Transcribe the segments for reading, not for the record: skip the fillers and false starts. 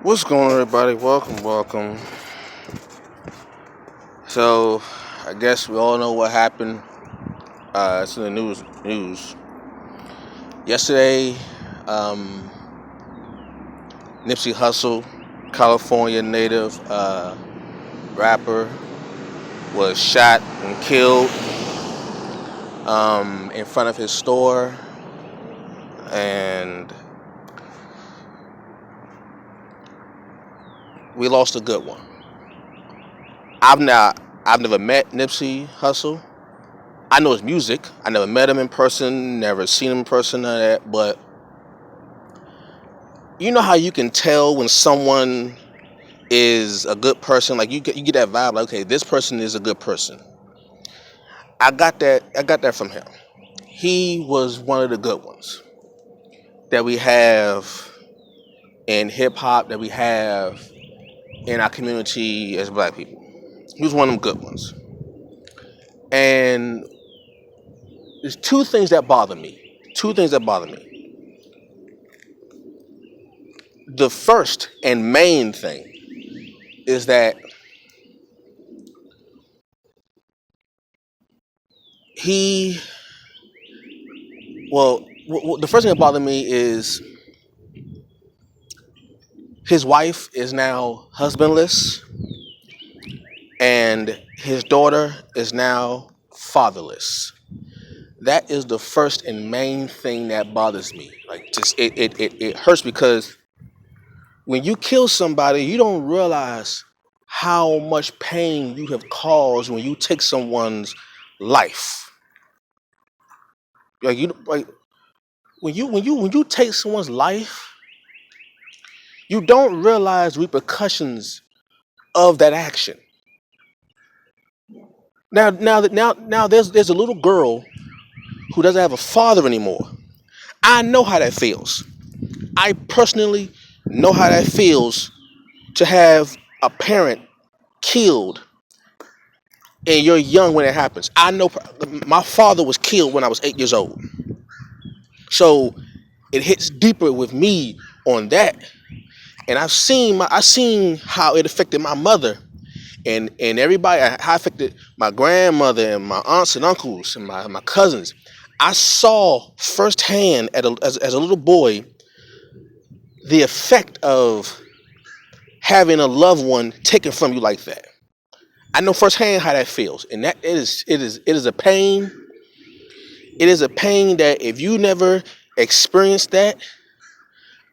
What's going on, everybody? Welcome. So, I guess we all know what happened. It's in the news. Yesterday, um, Nipsey Hussle, California native rapper, was shot and killed in front of his store, and we lost a good one. I've never met Nipsey Hussle. I know his music. I never met him in person, never seen him in person, none of that. But you know how you can tell when someone is a good person? Like you get that vibe, like, okay, this person is a good person. I got that from him. He was one of the good ones that we have in hip hop, that we have in our community as black people. He was one of them good ones. And there's two things that bother me. The first and main thing is that he, the first thing that bothered me is his wife is now husbandless and his daughter is now fatherless. That is the first and main thing that bothers me. Like, just it hurts because when you kill somebody, you don't realize how much pain you have caused when you take someone's life. Like when you take someone's life, you don't realize repercussions of that action. Now there's a little girl who doesn't have a father anymore. I know how that feels. I personally know how that feels to have a parent killed and you're young when it happens. I know my father was killed when I was 8 years old. So it hits deeper with me on that. And I seen how it affected my mother and everybody, how it affected my grandmother and my aunts and uncles and my cousins. I saw firsthand as a little boy the effect of having a loved one taken from you like that. I know firsthand how that feels, and that it is a pain. It is a pain that if you never experienced that,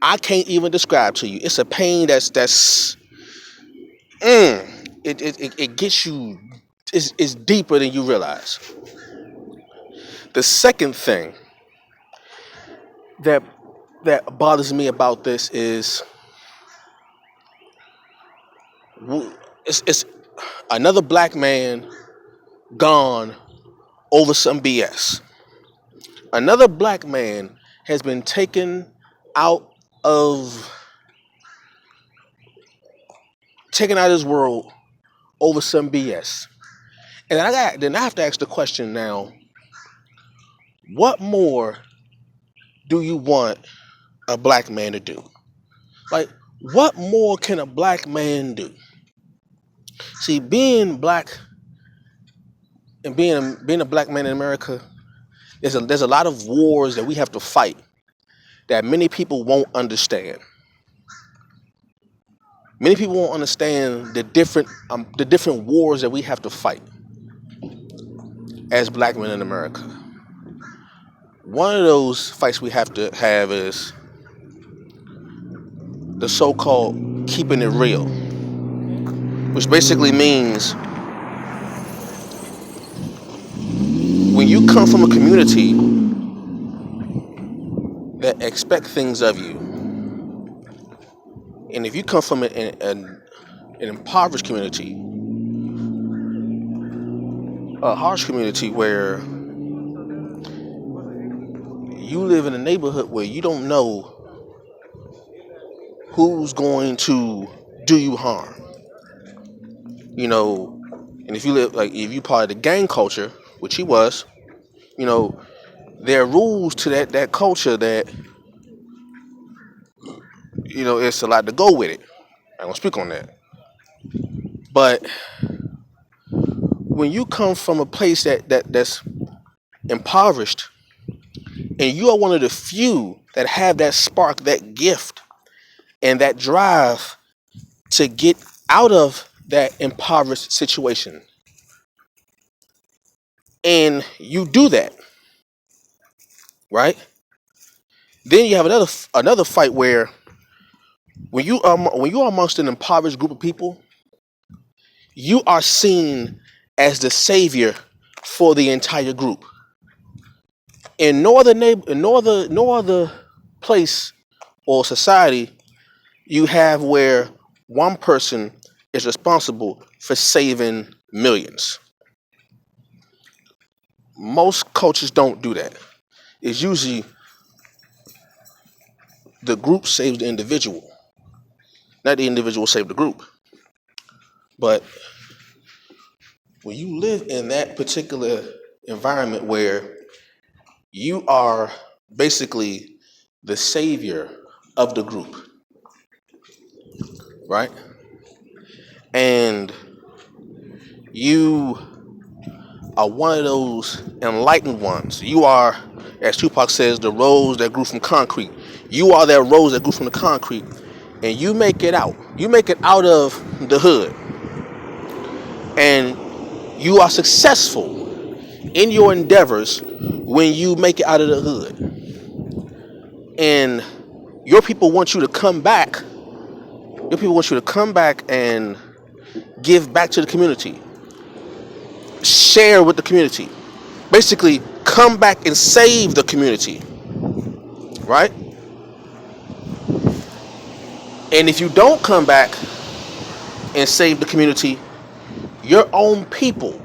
I can't even describe to you. It's a pain that's it gets you. It's deeper than you realize. The second thing that bothers me about this is it's another black man gone over some BS. Another black man has been taken out of taken out of this world over some BS. And then I have to ask the question now, what more do you want a black man to do? Like, what more can a black man do? See, being black and being a black man in America, there's a lot of wars that we have to fight that many people won't understand. Many people won't understand the different wars that we have to fight as black men in America. One of those fights we have to have is the so-called keeping it real, which basically means when you come from a community that expect things of you, and if you come from an impoverished community, a harsh community where you live in a neighborhood where you don't know who's going to do you harm, you know, and if you part of the gang culture, which he was, you know, there are rules to that culture that, it's a lot to go with it. I don't speak on that. But when you come from a place that's impoverished, and you are one of the few that have that spark, that gift, and that drive to get out of that impoverished situation, and you do that, right? Then you have another fight where when you are amongst an impoverished group of people, you are seen as the savior for the entire group. In no other place or society you have where one person is responsible for saving millions. Most cultures don't do that. It's usually the group saves the individual, not the individual save the group. But when you live in that particular environment where you are basically the savior of the group, right? And you are one of those enlightened ones. You are, as Tupac says, the rose that grew from concrete. You are that rose that grew from the concrete, and you make it out. You make it out of the hood, and you are successful in your endeavors when you make it out of the hood. And your people want you to come back. Your people want you to come back and give back to the community. Share with the community. Basically, come back and save the community. Right? And if you don't come back and save the community, your own people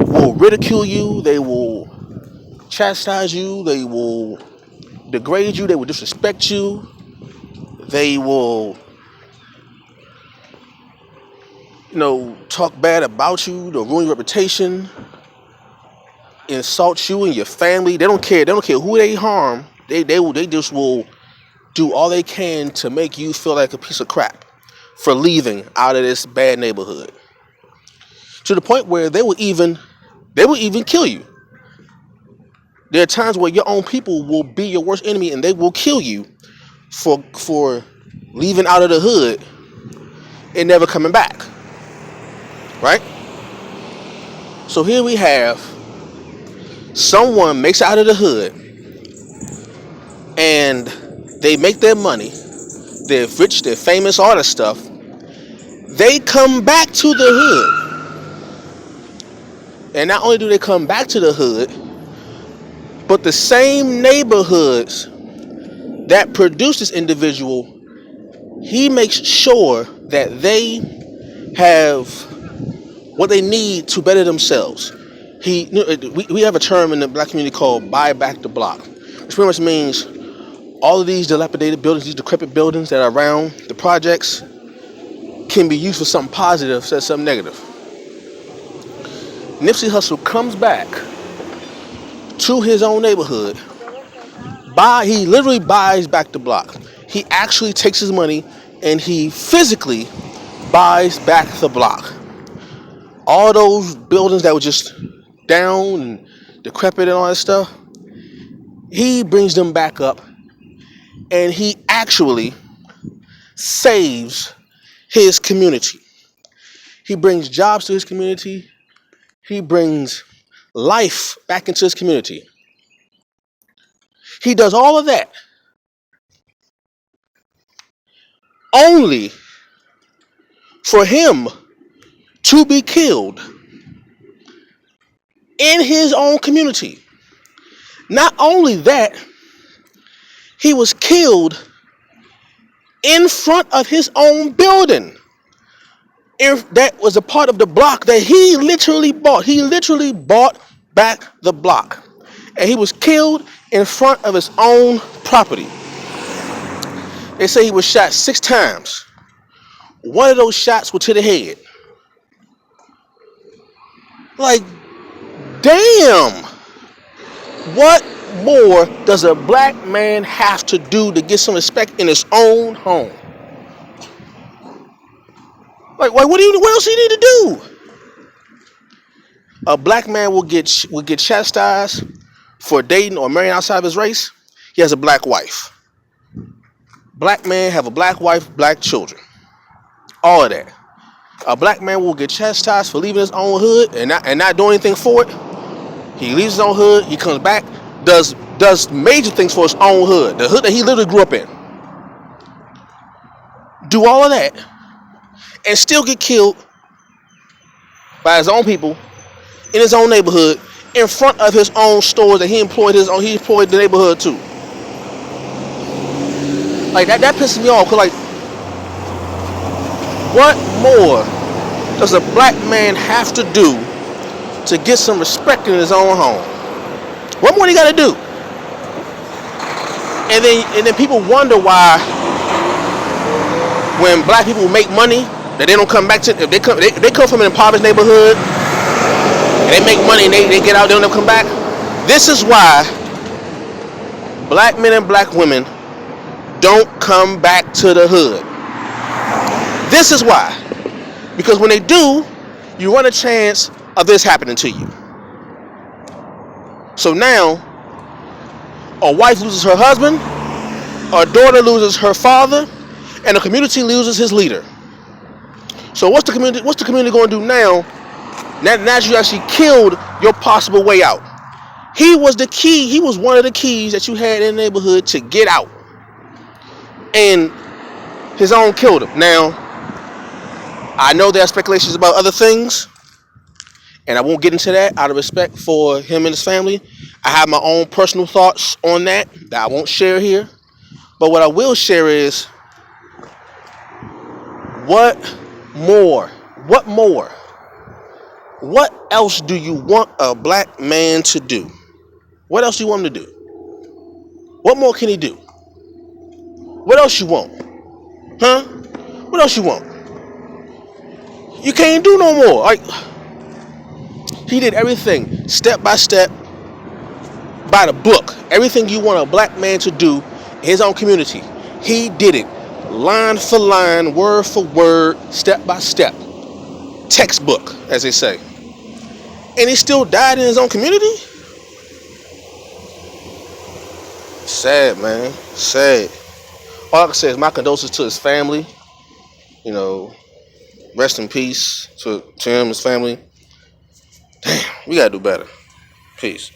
will ridicule you, they will chastise you, they will degrade you, they will disrespect you, they will, talk bad about you, to ruin your reputation, insult you and your family. They don't care who they harm. They just will do all they can to make you feel like a piece of crap for leaving out of this bad neighborhood. To the point where they will even kill you. There are times where your own people will be your worst enemy and they will kill you for leaving out of the hood and never coming back. Right? So here we have someone makes it out of the hood and they make their money. They're rich, they're famous, all that stuff. They come back to the hood. And not only do they come back to the hood, but the same neighborhoods that produce this individual, he makes sure that they have what they need to better themselves. We have a term in the black community called buy back the block, which pretty much means all of these dilapidated buildings, these decrepit buildings that are around the projects can be used for something positive instead of something negative. Nipsey Hussle comes back to his own neighborhood. He literally buys back the block. He actually takes his money and he physically buys back the block. All those buildings that were just down and decrepit and all that stuff, he brings them back up and he actually saves his community. He brings jobs to his community. He brings life back into his community. He does all of that only for him to be killed in his own community. Not only that, he was killed in front of his own building. If that was a part of the block that he literally bought. He literally bought back the block. And he was killed in front of his own property. They say he was shot 6 times. One of those shots was to the head. Like, damn. What more does a black man have to do to get some respect in his own home? Like, what else do you need to do? A black man will get chastised for dating or marrying outside of his race. He has a black wife. Black men have a black wife, black children. All of that. A black man will get chastised for leaving his own hood and not doing anything for it. He leaves his own hood. He comes back, does major things for his own hood, the hood that he literally grew up in. Do all of that and still get killed by his own people in his own neighborhood, in front of his own stores that he employed the neighborhood to. Like that pisses me off, cause like, what more does a black man have to do to get some respect in his own home? What more he got to do? And then people wonder why when black people make money that they don't come back to. If they come from an impoverished neighborhood and they make money and they get out, they don't ever come back. This is why black men and black women don't come back to the hood. This is why. Because when they do, you run a chance of this happening to you. So now, a wife loses her husband, a daughter loses her father, and the community loses his leader. So what's the community going to do now? Now that you actually killed your possible way out. He was the key. He was one of the keys that you had in the neighborhood to get out. And his own killed him. Now, I know there are speculations about other things, and I won't get into that out of respect for him and his family. I have my own personal thoughts on that I won't share here. But what I will share is, what more? What else do you want a black man to do? What else do you want him to do? What more can he do? What else you want? Huh? What else you want? You can't do no more. Like, he did everything step by step, by the book. Everything you want a black man to do in his own community, he did it. Line for line, word for word, step by step. Textbook, as they say. And he still died in his own community? Sad, man. Sad. All I can say is my condolences to his family. You know, rest in peace to him and his family. Damn, we gotta do better. Peace.